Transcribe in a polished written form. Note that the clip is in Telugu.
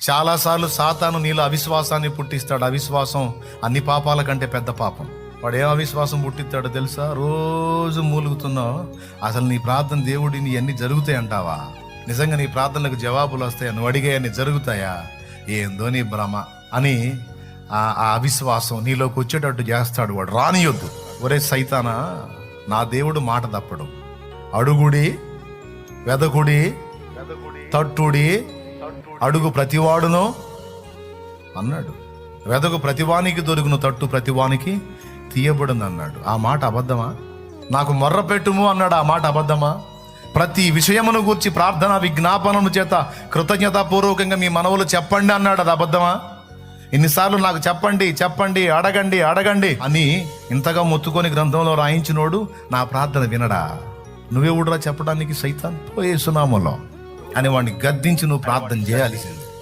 చాలాసార్లు సాతాను నీలో అవిశ్వాసాన్ని పుట్టిస్తాడు. అవిశ్వాసం అన్ని పాపాల కంటే పెద్ద పాపం. వాడు ఏం అవిశ్వాసం పుట్టిస్తాడో తెలుసా? రోజు మూలుగుతున్నావు, అసలు నీ ప్రార్థన దేవుడిని అన్ని జరుగుతాయి అంటావా? నిజంగా నీ ప్రార్థనలకు జవాబులు వస్తాయా? నువ్వు అడిగే అన్ని జరుగుతాయా? ఏందో నీ భ్రమ అని ఆ అవిశ్వాసం నీలోకి వచ్చేటట్టు చేస్తాడు వాడు. రానియొద్దు. ఒరే సైతానా, నా దేవుడు మాట తప్పడు. అడుగుడి, వెదకుడి, తట్టుడి, అడుగు ప్రతివాడును అన్నాడు. వెదకు ప్రతివానికి దొరుకును, తట్టు ప్రతివానికి తీయబడింది అన్నాడు. ఆ మాట అబద్ధమా? నాకు మొర్ర పెట్టుము అన్నాడు. ఆ మాట అబద్ధమా? ప్రతి విషయమును గూర్చి ప్రార్థన విజ్ఞాపనము చేత కృతజ్ఞతాపూర్వకంగా మీ మనవులు చెప్పండి అన్నాడు. అది అబద్ధమా? ఇన్నిసార్లు నాకు చెప్పండి చెప్పండి, అడగండి అడగండి అని ఇంతగా మొత్తుకొని గ్రంథంలో రాయించినోడు నా ప్రార్థన వినడా? నువ్వే ఊడరా చెప్పడానికి? సైతాన్ పోయేసునామలో అని వాడిని గద్దించి నువ్వు ప్రార్థన చేయాల్సింది.